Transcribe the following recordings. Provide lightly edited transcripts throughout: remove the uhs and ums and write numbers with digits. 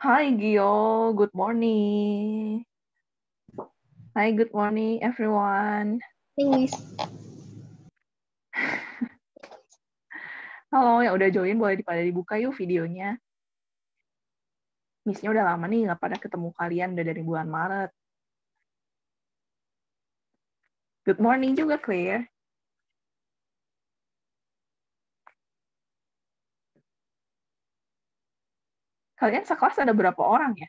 Hi, Gio. Good morning. Hi, good morning, everyone. Miss. Halo, yang udah join boleh pada dibuka yuk videonya. Miss-nya udah lama nih nggak pada ketemu kalian, udah dari bulan Maret. Good morning juga, Claire. Kalian sekelas ada berapa orang ya?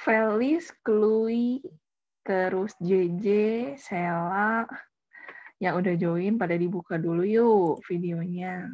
Felis, Chloe, terus JJ, Sela, yang udah join pada dibuka dulu yuk videonya.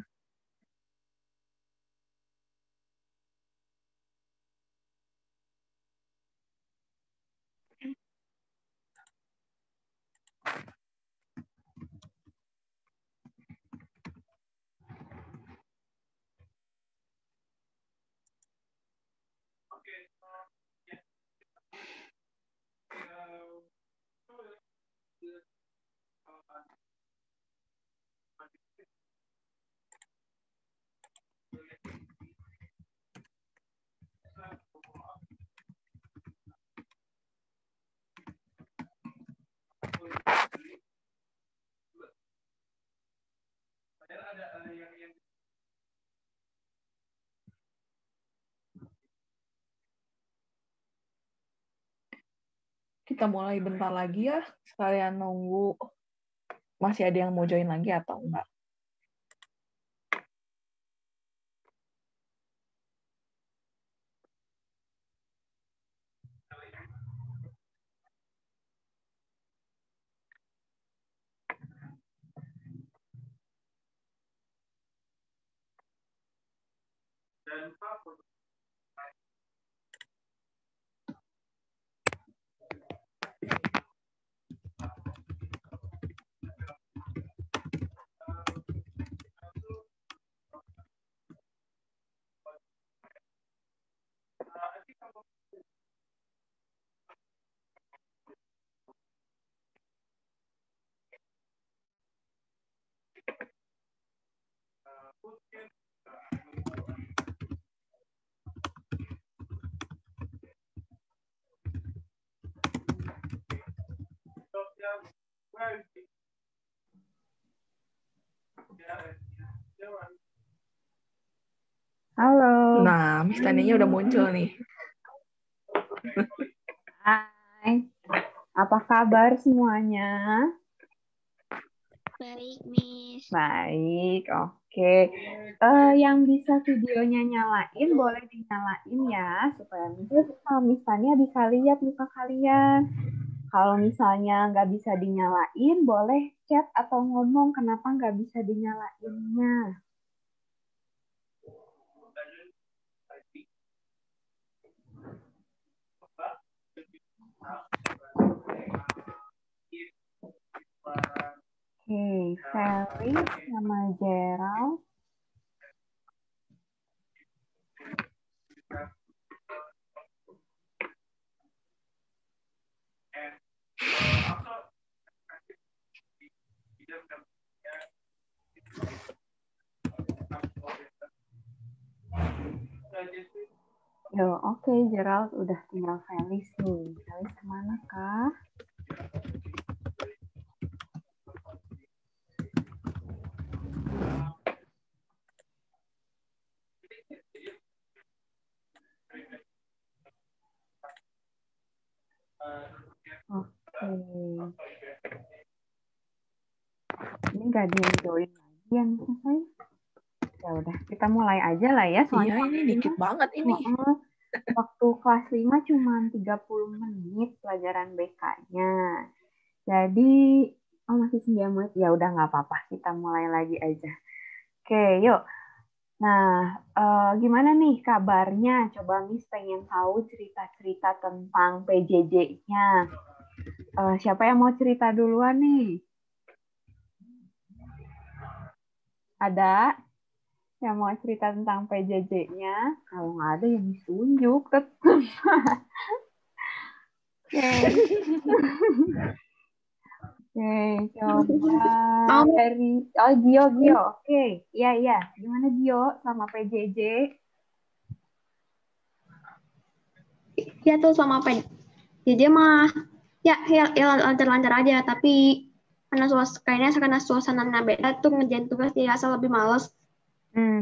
Kita mulai bentar lagi ya, sekalian nunggu masih ada yang mau join lagi atau enggak. Halo. Nah, Miss Taninya udah muncul nih. Hai. Apa kabar semuanya? Baik, Miss. Baik, oke. Yang bisa videonya nyalain, boleh dinyalain ya, supaya misalnya bisa lihat muka kalian. Kalau misalnya nggak bisa dinyalain, boleh chat atau ngomong kenapa nggak bisa dinyalainnya. Oke, Felis sama Gerald. Yo, oke, Gerald udah tinggal Felis nih. Felis kemana kah? Oke. Ini nggak ada yang join lagi yang selesai. Ya udah, kita mulai aja lah ya. Soalnya Iya, ini dikit banget ini. waktu kelas 5 cuma 30 menit pelajaran BK-nya. Jadi, masih 9 menit. Ya udah nggak apa-apa, kita mulai lagi aja. Oke, yuk. Nah, gimana nih kabarnya? Coba Miss pengen tahu cerita-cerita tentang PJJ-nya. Siapa yang mau cerita duluan nih? Ada yang mau cerita tentang PJJ-nya? Kalau nggak ada yang ditunjuk. Oke. Oke, coba dari Gio. Oke, iya. Gimana Gio sama PJJ? Ya tuh sama PJJ mah ya lancar-lancar aja, tapi karena suasananya beda tuh ngerjain tugas dirasa lebih males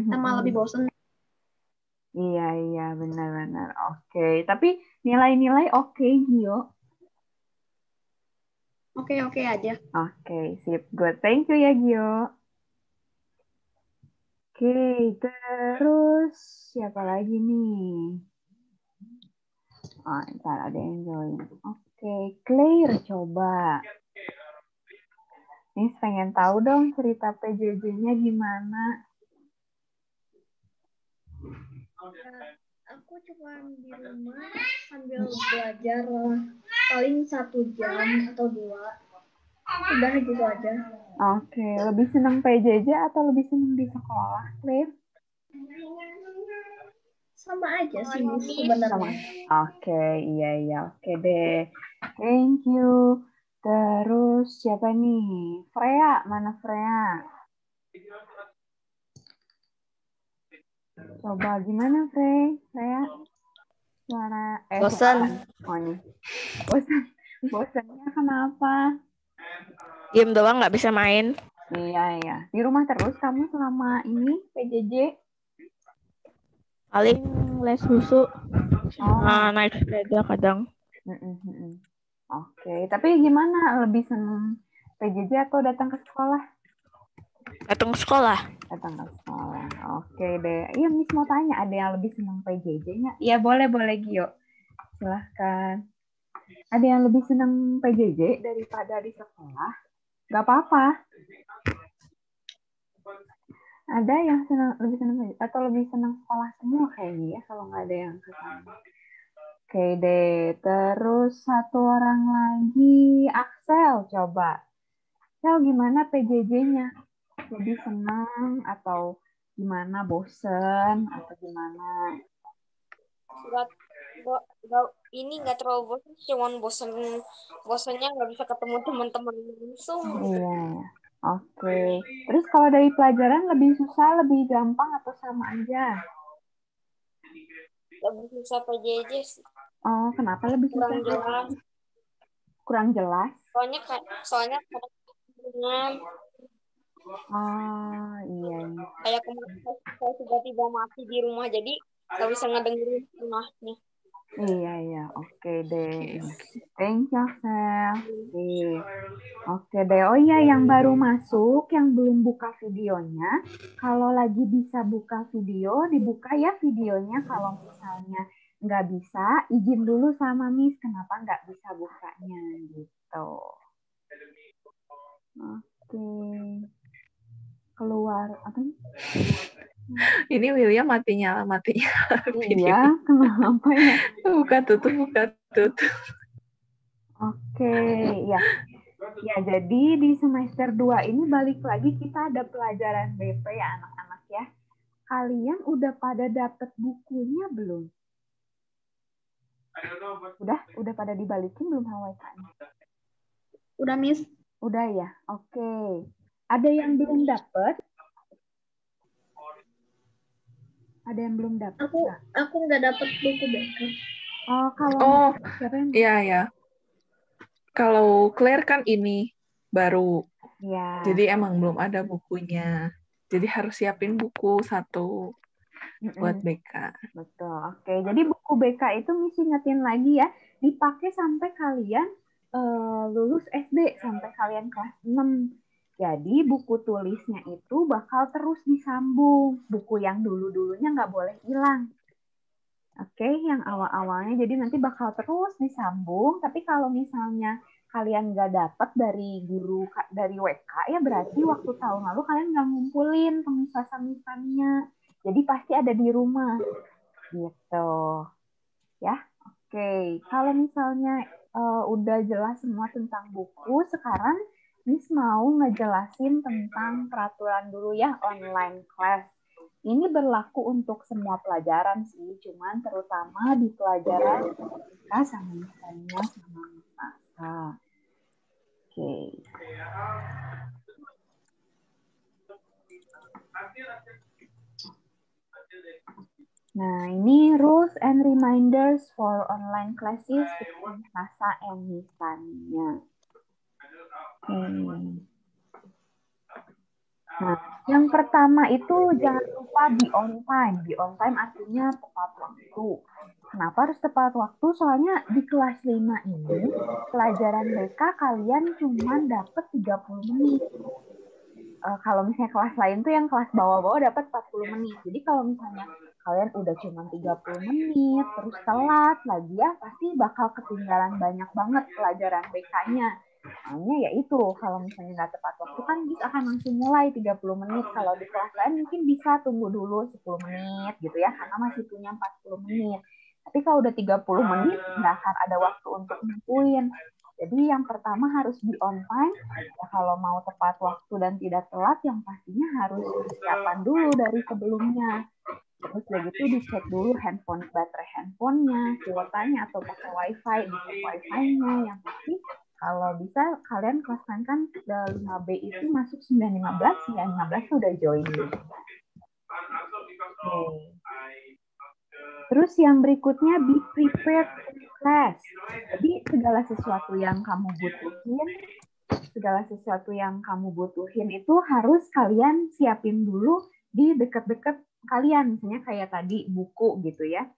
sama lebih bosen. Iya, benar-benar. Oke, tapi nilai-nilai oke, Gio. Oke aja. Oke, sip. Good. Thank you ya, Gio. Oke, terus siapa lagi nih? Ntar ada yang join. Oke, Claire coba. Nih pengen tahu dong cerita PJJ-nya gimana? Aku cuma di rumah sambil belajar paling 1 jam atau 2. Udah gitu aja. Oke, lebih senang PJJ atau lebih senang di sekolah, Claire? Sama aja sih sebenarnya. Oke, iya. Oke deh. Thank you. Terus siapa nih? Freya, mana Freya? Coba gimana, Freya? Suara Bosan. Oh nih. Bosannya kenapa? Game doang nggak bisa main. Iya. Di rumah terus kamu selama ini PJJ? Paling les susu. Naik sepeda kadang. Oke, tapi gimana? Lebih senang PJJ atau datang ke sekolah? Datang ke sekolah. Oke deh. Iya, Miss mau tanya, ada yang lebih senang PJJ-nya? Iya, boleh Gio. Silahkan. Ada yang lebih senang PJJ daripada di sekolah? Gak apa-apa. Ada yang lebih senang atau lebih senang sekolah semua kayaknya ya, kalau nggak ada yang kesana. Oke deh. Terus satu orang lagi, Axel coba. Axel gimana PJJ-nya? Lebih senang atau gimana, bosen atau gimana? Ini nggak terlalu bosan, cuman bosannya nggak bisa ketemu teman-teman langsung. Iya. Oke. Terus kalau dari pelajaran lebih susah, lebih gampang atau sama aja? Lebih susah PJJ sih. Oh, kenapa lebih susah? Kurang jelas. Kurang jelas? Soalnya dengan iya. kayak kemarin saya tiba-tiba mati di rumah, jadi nggak bisa ngedengerin tengahnya. Iya. Oke deh. Thank you, Sel. Oke deh. Oh iya, yang baru masuk, yang belum buka videonya, kalau lagi bisa buka video, dibuka ya videonya. Kalau misalnya nggak bisa, izin dulu sama Miss kenapa nggak bisa bukanya gitu. Oke. Keluar apa nih? Ini William mati nyala. Iya, kenapa ya? Buka tutup. Oke, ya. Ya, jadi di semester 2 ini balik lagi kita ada pelajaran BP ya anak-anak ya. Kalian udah pada dapet bukunya belum? Udah pada dibalikin belum HWK-nya? Udah, Miss. Udah ya? Oke. Ada yang belum dapet? Ada yang belum dapet? Aku nggak dapet buku BK. Siapa yang? Iya. Kalau Claire kan ini baru. Ya. Jadi emang belum ada bukunya. Jadi harus siapin buku 1 buat BK. Betul. Oke, jadi buku BK itu Miss ingetin lagi ya. dipakai sampai kalian lulus SD, sampai kalian kelas 6. Jadi buku tulisnya itu bakal terus disambung. Buku yang dulu-dulunya nggak boleh hilang. Oke, yang awal-awalnya jadi nanti bakal terus disambung. Tapi kalau misalnya kalian nggak dapat dari guru, dari WK, ya berarti waktu tahun lalu kalian nggak ngumpulin pemisahan-misahannya. Jadi pasti ada di rumah. Gitu. Ya, oke. Kalau misalnya udah jelas semua tentang buku, sekarang Miss mau ngejelasin tentang peraturan dulu ya, online class. Ini berlaku untuk semua pelajaran sih, cuman terutama di pelajaran Mika sama misalnya sama Masa. Oke. Nah, ini rules and reminders for online classes with Masa and Misanya. Nah, yang pertama itu jangan lupa be on time. Be on time artinya tepat waktu. Kenapa harus tepat waktu? Soalnya di kelas 5 ini, pelajaran BK kalian cuma dapat 30 menit. Kalau misalnya kelas lain tuh yang kelas bawah-bawah dapat 40 menit. Jadi kalau misalnya kalian udah cuma 30 menit, terus telat lagi ya, pasti bakal ketinggalan banyak banget pelajaran BK-nya. Makanya ya itu, kalau misalnya nggak tepat waktu kan bisa akan langsung mulai 30 menit. Kalau di kelas lain mungkin bisa tunggu dulu 10 menit gitu ya, karena masih punya 40 menit. Tapi kalau udah 30 menit, nggak akan ada waktu untuk nentuin. Jadi yang pertama harus be on time. Ya, kalau mau tepat waktu dan tidak telat, yang pastinya harus persiapan dulu dari sebelumnya. Terus udah gitu dicek dulu baterai handphonenya, kuotanya atau pakai wifi, dicek wifi-nya. Yang pasti kalau bisa kalian kelaskan kan 5B itu masuk 9.15, 9.15 udah join dulu. Oke. Terus yang berikutnya be prepared for class. Jadi segala sesuatu yang kamu butuhin itu harus kalian siapin dulu di dekat-dekat kalian. Misalnya kayak tadi buku gitu ya.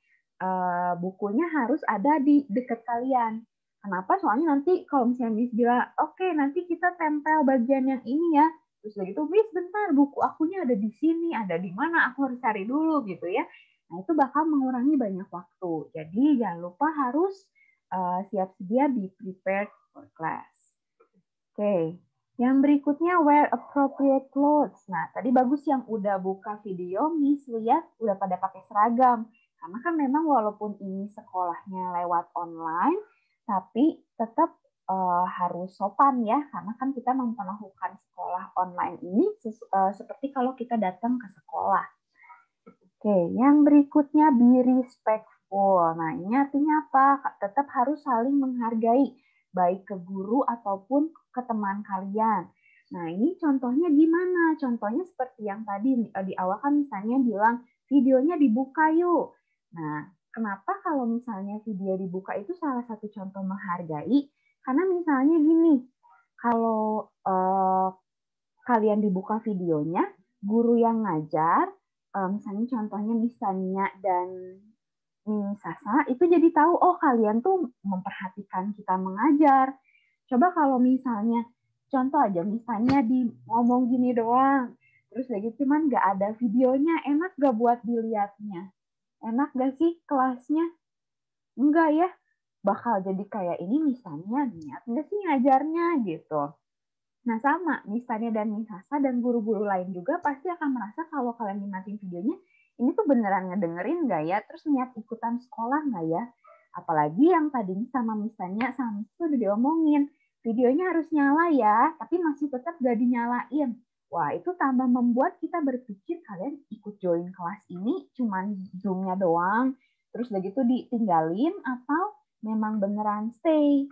Bukunya harus ada di dekat kalian. Kenapa? Soalnya nanti kalau misalnya Miss bilang, oke, nanti kita tempel bagian yang ini ya. Terus begitu, Miss bentar, buku akunya ada di sini, ada di mana, aku harus cari dulu gitu ya. Nah, itu bakal mengurangi banyak waktu. Jadi jangan lupa harus siap sedia, be prepared for class. Oke. Yang berikutnya, wear appropriate clothes. Nah, tadi bagus yang udah buka video, Miss lihat udah pada pakai seragam. Karena kan memang walaupun ini sekolahnya lewat online, tapi tetap harus sopan ya, karena kan kita memperlakukan sekolah online ini seperti kalau kita datang ke sekolah. Oke, yang berikutnya be respectful. Nah, ini artinya apa? Tetap harus saling menghargai, baik ke guru ataupun ke teman kalian. Nah, ini contohnya gimana? Contohnya seperti yang tadi di awal kan misalnya bilang, videonya dibuka yuk. Nah, kenapa kalau misalnya video dibuka itu salah satu contoh menghargai? Karena misalnya gini, kalau kalian dibuka videonya, guru yang ngajar, misalnya contohnya Miss Tania dan Miss Sasa, itu jadi tahu, oh kalian tuh memperhatikan kita mengajar. Coba kalau misalnya, contoh aja misalnya ngomong gini doang, terus lagi cuman nggak ada videonya, enak nggak buat dilihatnya? Enak nggak sih kelasnya? Enggak ya, bakal jadi kayak ini misalnya niat nggak sih ngajarnya gitu. Nah sama, Miss Tania dan Miss Sasa dan guru-guru lain juga pasti akan merasa kalau kalian nikmatin videonya, ini tuh beneran ngedengerin nggak ya? Terus niat ikutan sekolah nggak ya? Apalagi yang tadi sama Miss Tania sama Miss udah diomongin, videonya harus nyala ya, tapi masih tetap nggak dinyalain. Wah, itu tambah membuat kita berpikir kalian ikut join kelas ini cuman Zoom-nya doang, terus udah gitu ditinggalin atau memang beneran stay.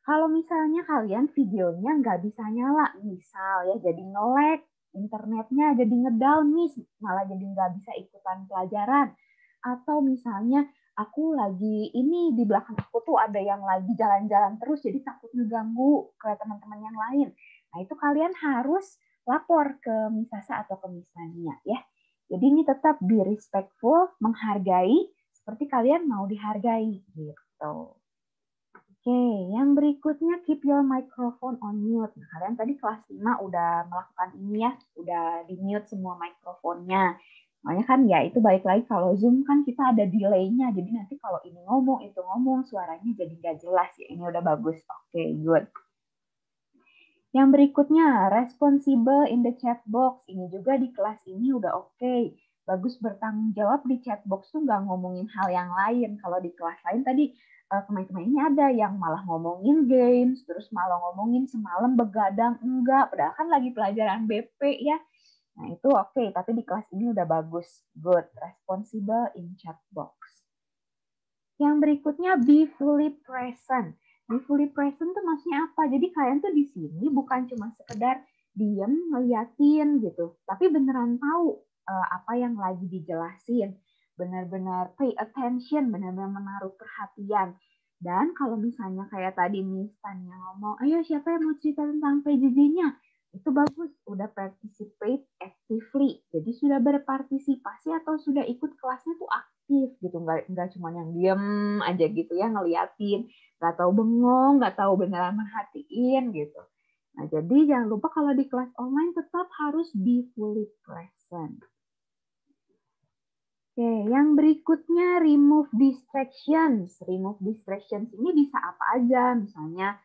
Kalau misalnya kalian videonya nggak bisa nyala, misal ya jadi nge-lag, internetnya jadi ngedown nih, malah jadi nggak bisa ikutan pelajaran. Atau misalnya aku lagi ini di belakang aku tuh ada yang lagi jalan-jalan terus, jadi takut ngeganggu ke teman-teman yang lain. Nah itu kalian harus lapor ke Miss Sasa atau ke Miss Tania ya. Jadi ini tetap be respectful, menghargai seperti kalian mau dihargai gitu. Oke, yang berikutnya keep your microphone on mute. Nah, kalian tadi kelas 5 udah melakukan ini ya, udah di-mute semua mikrofonnya. Makanya kan ya itu balik lagi kalau Zoom kan kita ada delay-nya. Jadi nanti kalau ini ngomong, itu ngomong, suaranya jadi nggak jelas ya. Ini udah bagus. Oke, good. Yang berikutnya, responsible in the chat box. Ini juga di kelas ini udah oke. Bagus bertanggung jawab di chat box tuh nggak ngomongin hal yang lain. Kalau di kelas lain tadi kemarin-kemarin ini ada yang malah ngomongin games, terus malah ngomongin semalam begadang, enggak, padahal kan lagi pelajaran BP ya. Nah itu oke, tapi di kelas ini udah bagus, good, responsible in chat box. Yang berikutnya be fully present. Be fully present tuh maksudnya apa? Jadi kalian tuh di sini bukan cuma sekedar diem ngeliatin gitu, tapi beneran tahu apa yang lagi dijelasin. Benar-benar pay attention, benar-benar menaruh perhatian. Dan kalau misalnya kayak tadi Miss Tanya ngomong, ayo siapa yang mau cerita tentang PJJ-nya? Itu bagus, udah participate actively. Jadi sudah berpartisipasi atau sudah ikut kelasnya tuh aktif gitu, nggak cuma yang diem aja gitu ya ngeliatin, nggak tahu bengong, nggak tahu beneran merhatiin gitu. Nah jadi jangan lupa kalau di kelas online tetap harus be fully present. Oke, yang berikutnya remove distractions. Remove distractions ini bisa apa aja, misalnya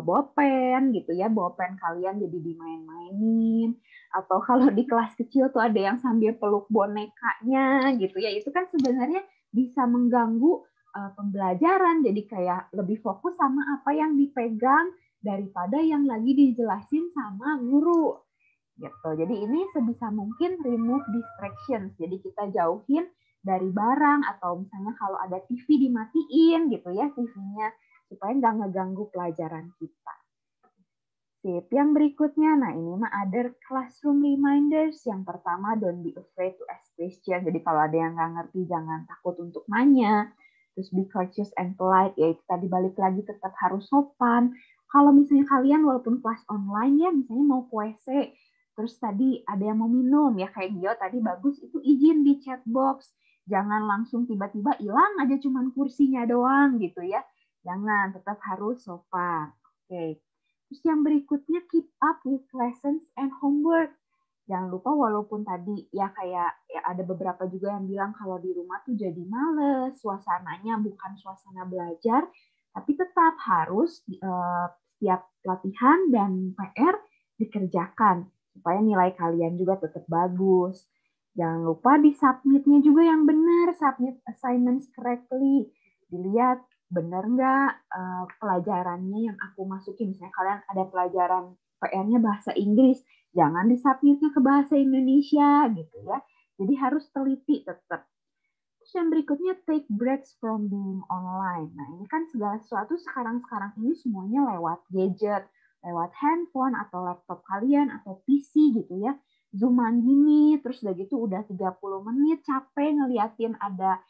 bawa pen gitu ya, bawa pen kalian jadi dimain-mainin, atau kalau di kelas kecil tuh ada yang sambil peluk bonekanya gitu ya, itu kan sebenarnya bisa mengganggu pembelajaran, jadi kayak lebih fokus sama apa yang dipegang daripada yang lagi dijelasin sama guru. Gitu. Jadi ini sebisa mungkin remove distractions. Jadi kita jauhin dari barang atau misalnya kalau ada TV dimatiin gitu ya TV-nya supaya nggak ngeganggu pelajaran kita. Sip. Yang berikutnya, nah ini mah other classroom reminders. Yang pertama, don't be afraid to ask questions. Jadi kalau ada yang nggak ngerti jangan takut untuk nanya. Terus be courteous and polite. Ya itu tadi balik lagi tetap harus sopan. Kalau misalnya kalian walaupun kelas online ya, misalnya mau puasa, terus tadi ada yang mau minum, ya kayak Gio tadi bagus, itu izin di chat box. Jangan langsung tiba-tiba hilang aja cuman kursinya doang gitu ya. Jangan, tetap harus sopan. Oke. Terus yang berikutnya keep up with lessons and homework. Jangan lupa walaupun tadi ya kayak ya ada beberapa juga yang bilang kalau di rumah tuh jadi males, suasananya bukan suasana belajar, tapi tetap harus setiap latihan dan PR dikerjakan supaya nilai kalian juga tetap bagus. Jangan lupa di submit-nya juga yang benar, submit assignments correctly. Dilihat benar nggak pelajarannya yang aku masukin. Misalnya kalian ada pelajaran PR-nya bahasa Inggris, jangan disubmitnya ke bahasa Indonesia gitu ya. Jadi harus teliti tetap. Terus yang berikutnya take breaks from being online. Nah ini kan segala sesuatu sekarang ini semuanya lewat gadget, lewat handphone atau laptop kalian atau PC gitu ya. Zooman gini, terus udah gitu udah 30 menit capek ngeliatin ada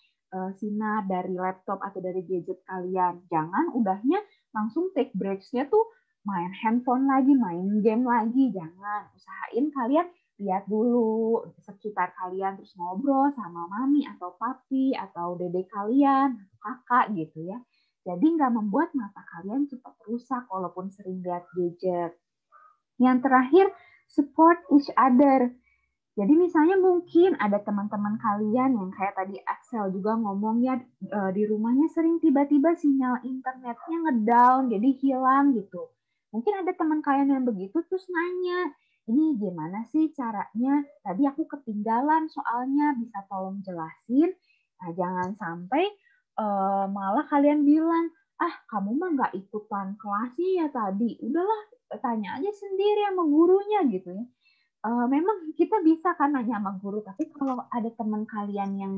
sinar dari laptop atau dari gadget kalian. Jangan udahnya langsung take breaks-nya tuh main handphone lagi, main game lagi. Jangan. Usahain kalian lihat dulu sekitar kalian, terus ngobrol sama mami atau papi atau dedek kalian, kakak gitu ya. Jadi nggak membuat mata kalian cepat rusak walaupun sering lihat gadget. Yang terakhir, support each other. Jadi misalnya mungkin ada teman-teman kalian yang kayak tadi Axel juga ngomong ya di rumahnya sering tiba-tiba sinyal internetnya ngedown, jadi hilang gitu. Mungkin ada teman kalian yang begitu terus nanya, ini gimana sih caranya? Tadi aku ketinggalan soalnya, bisa tolong jelasin? Nah jangan sampai malah kalian bilang, ah kamu mah nggak ikutan kelasnya ya tadi, udahlah tanya aja sendiri sama gurunya gitu ya. Memang kita bisa kan nanya sama guru, tapi kalau ada teman kalian yang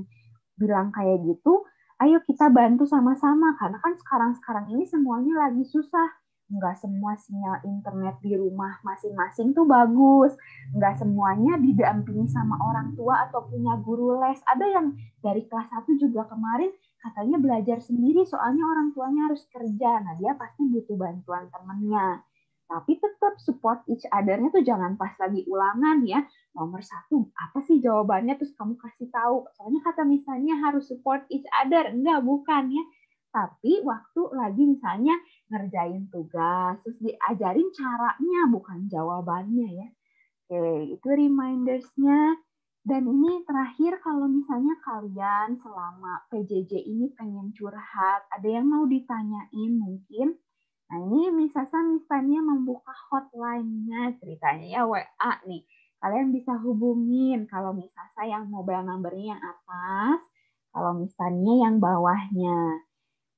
bilang kayak gitu, ayo kita bantu sama-sama, karena kan sekarang ini semuanya lagi susah. Nggak semua sinyal internet di rumah masing-masing tuh bagus. Nggak semuanya didampingi sama orang tua atau punya guru les. Ada yang dari kelas 1 juga kemarin katanya belajar sendiri soalnya orang tuanya harus kerja. Nah, dia pasti butuh bantuan temannya. Tapi tetap support each other-nya tuh jangan pas lagi ulangan ya. Nomor 1, apa sih jawabannya? Terus kamu kasih tahu. Soalnya kata misalnya harus support each other. Enggak, bukan ya. tapi waktu lagi misalnya ngerjain tugas, terus diajarin caranya, bukan jawabannya ya. Oke, itu reminders-nya. Dan ini terakhir kalau misalnya kalian selama PJJ ini pengen curhat, ada yang mau ditanyain mungkin. Nah ini Miss Sasa, Miss Tania membuka hotline-nya, ceritanya ya WA nih. Kalian bisa hubungin kalau Miss Sasa yang mobile number-nya yang atas, kalau Miss Tania yang bawahnya.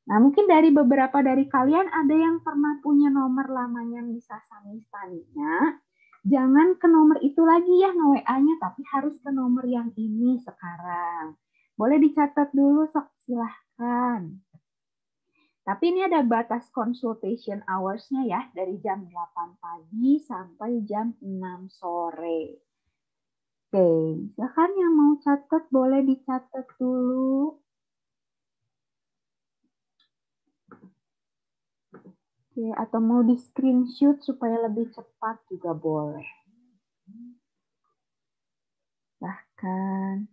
Nah mungkin dari beberapa dari kalian ada yang pernah punya nomor lamanya Miss Sasa, Miss Tania. Jangan ke nomor itu lagi ya nge-WA-nya, tapi harus ke nomor yang ini sekarang. Boleh dicatat dulu, sok silahkan. Tapi ini ada batas consultation hours-nya ya, dari jam 8 pagi sampai jam 6 sore. Oke, silahkan yang mau catat boleh dicatat dulu. Oke, atau mau di screenshot supaya lebih cepat juga boleh. Bahkan.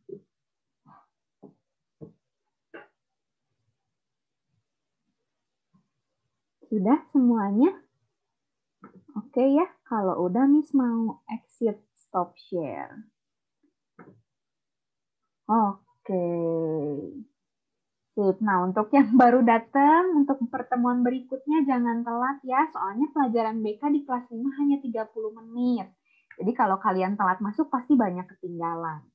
Sudah semuanya? Oke ya, kalau udah Miss mau exit stop share. Oke. Sip. Nah, untuk yang baru datang, untuk pertemuan berikutnya jangan telat ya, soalnya pelajaran BK di kelas 5 hanya 30 menit. Jadi kalau kalian telat masuk pasti banyak ketinggalan.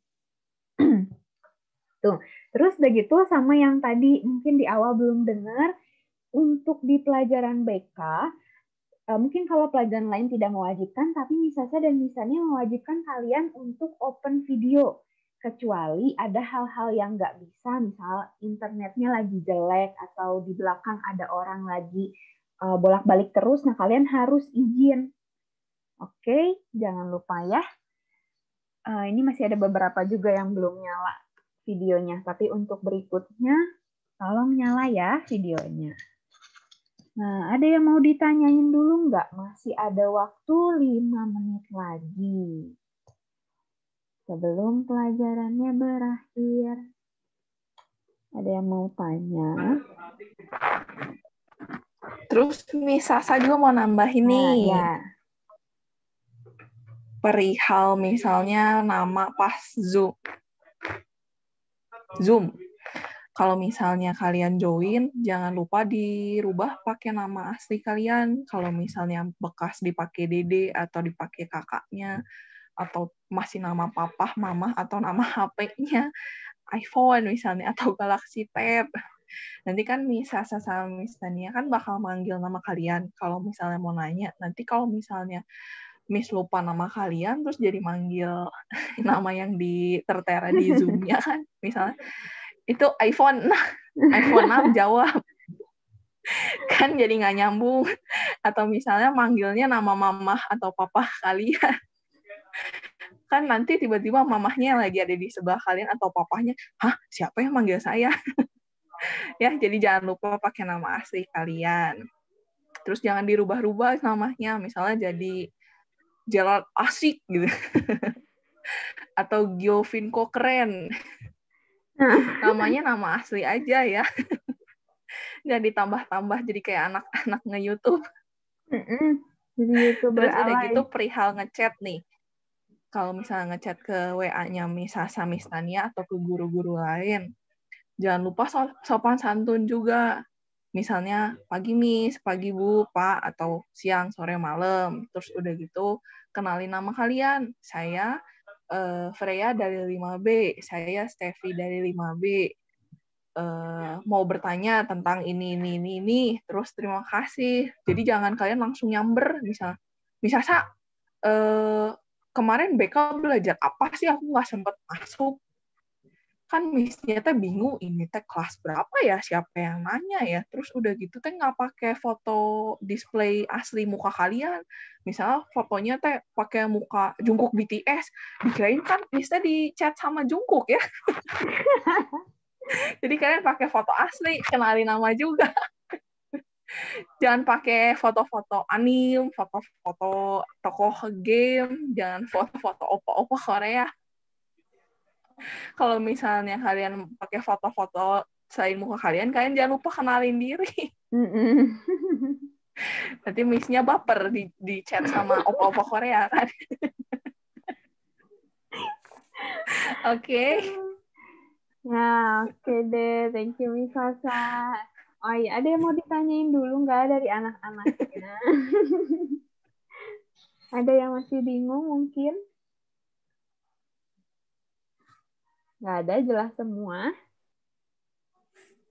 Tuh. Terus udah gitu sama yang tadi mungkin di awal belum dengar, untuk di pelajaran BK, mungkin kalau pelajaran lain tidak mewajibkan, tapi Miss Sasa dan Miss Tania mewajibkan kalian untuk open video. Kecuali ada hal-hal yang nggak bisa, misal internetnya lagi jelek atau di belakang ada orang lagi bolak-balik terus, nah kalian harus izin. Oke, jangan lupa ya. Ini masih ada beberapa juga yang belum nyala videonya, tapi untuk berikutnya tolong nyala ya videonya. Nah, ada yang mau ditanyain dulu nggak? Masih ada waktu 5 menit lagi. Sebelum pelajarannya berakhir. Ada yang mau tanya? Terus Miss Sasa juga mau nambahin nih. Ya. Perihal misalnya nama pas Zoom. Kalau misalnya kalian join, jangan lupa dirubah pakai nama asli kalian. Kalau misalnya bekas dipakai dede atau dipakai kakaknya, atau masih nama papa, mama, atau nama HP-nya, iPhone misalnya, atau Galaxy Tab. Nanti kan Miss Sasa sama Miss Tania kan bakal manggil nama kalian. Kalau misalnya mau nanya, nanti kalau misalnya Miss lupa nama kalian, terus jadi manggil nama yang tertera di Zoom-nya kan, misalnya, itu iPhone, nah iPhone 6 jawab. Kan jadi nggak nyambung. Atau misalnya manggilnya nama mama atau papa kalian. Kan nanti tiba-tiba mamahnya lagi ada di sebelah kalian atau papahnya, hah, siapa yang manggil saya? Ya, jadi jangan lupa pakai nama asli kalian. Terus jangan dirubah-rubah namanya, misalnya jadi Gerald Asik gitu. Atau Giovinco Keren. Namanya nama asli aja ya. Jangan ditambah-tambah jadi kayak anak-anak nge-YouTube. Jadi YouTuber Terus udah alay. gitu perihal ngechat nih. Kalau misalnya ngechat ke WA-nya Miss Sasa, Miss Tania, atau ke guru-guru lain, jangan lupa sopan santun juga. Misalnya, pagi Miss, pagi Bu, Pak, atau siang, sore, malam. Terus udah gitu, kenalin nama kalian. Saya Freya dari 5B, saya Steffi dari 5B. Mau bertanya tentang ini, terus terima kasih. Jadi jangan kalian langsung nyamber, misalnya Sasa, kemarin BK belajar apa sih? Aku nggak sempat masuk. Kan Miss-nya teh bingung, ini teh kelas berapa ya? Siapa yang nanya ya? Terus udah gitu teh nggak pakai foto display asli muka kalian. Misalnya fotonya teh pakai muka Jungkook BTS. Dikirain kan Miss-nya di chat sama Jungkook ya. Jadi kalian pakai foto asli, kenalin nama juga. Jangan pakai foto-foto anime, foto-foto tokoh game, jangan foto-foto opa-opa Korea. Kalau misalnya kalian pakai foto-foto selain muka kalian jangan lupa kenalin diri. Nanti Miss-nya baper di chat sama opa-opa Korea kan. Oke. Nah, oke deh. Thank you, Miss Sasa. Oh iya, ada yang mau ditanyain dulu nggak dari anak-anaknya? Ada yang masih bingung mungkin? Nggak ada, jelas semua.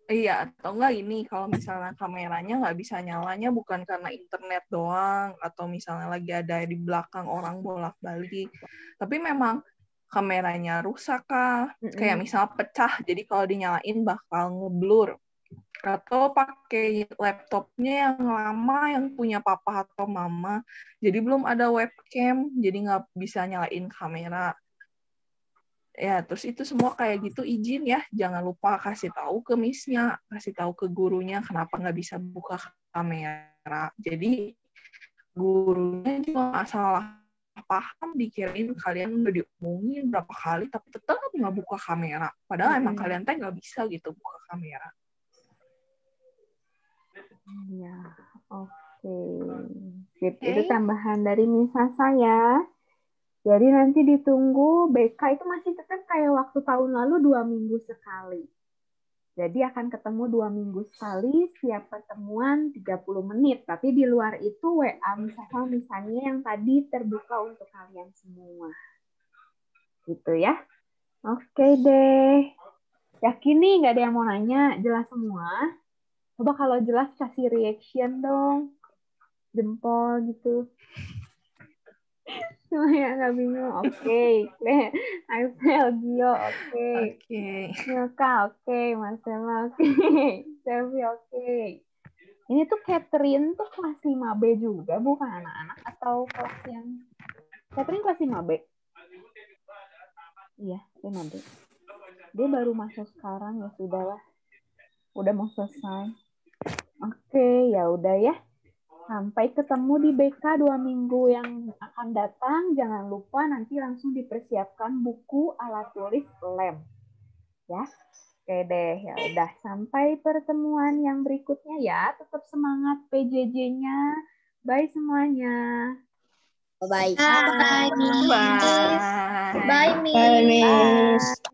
Iya, atau enggak ini kalau misalnya kameranya nggak bisa nyalanya bukan karena internet doang atau misalnya lagi ada di belakang orang bolak-balik, tapi memang kameranya rusak kah, kayak misalnya pecah, jadi kalau dinyalain bakal ngeblur, atau pakai laptopnya yang lama yang punya papa atau mama, jadi belum ada webcam, jadi nggak bisa nyalain kamera. Ya, terus itu semua kayak gitu izin ya. Jangan lupa kasih tahu ke Miss-nya, kasih tahu ke gurunya kenapa nggak bisa buka kamera. Jadi gurunya juga nggak salah paham, dikirain kalian udah diomongin berapa kali, tapi tetap nggak buka kamera. Padahal emang kalian teh nggak bisa gitu buka kamera. Ya, oke. Sip, itu tambahan dari Miss Sasa ya. Jadi nanti ditunggu BK itu masih tetap kayak waktu tahun lalu 2 minggu sekali. Jadi akan ketemu 2 minggu sekali, setiap pertemuan 30 menit. Tapi di luar itu WA misalnya yang tadi terbuka untuk kalian semua. Gitu ya. Oke deh. Yakin nih nggak ada yang mau nanya? Jelas semua? Coba kalau jelas kasih reaction dong. Jempol gitu. Semuanya nggak bingung. Oke. Aifel, Gio, oke. Milka, oke. Marcella, oke. Selvi, oke. Ini tuh Catherine tuh kelas 5B juga, bukan anak-anak atau kelas yang... Catherine kelas 5B? Iya, 5B. Dia baru masuk sekarang, ya sudahlah. Udah mau selesai. Oke, ya udah ya. Sampai ketemu di BK 2 minggu yang akan datang. Jangan lupa nanti langsung dipersiapkan buku, alat tulis, lem. Ya, oke deh. Ya udah, sampai pertemuan yang berikutnya ya. Tetap semangat PJJ-nya. Bye semuanya. Bye. Bye, Miss. Bye. Bye, Miss. Bye.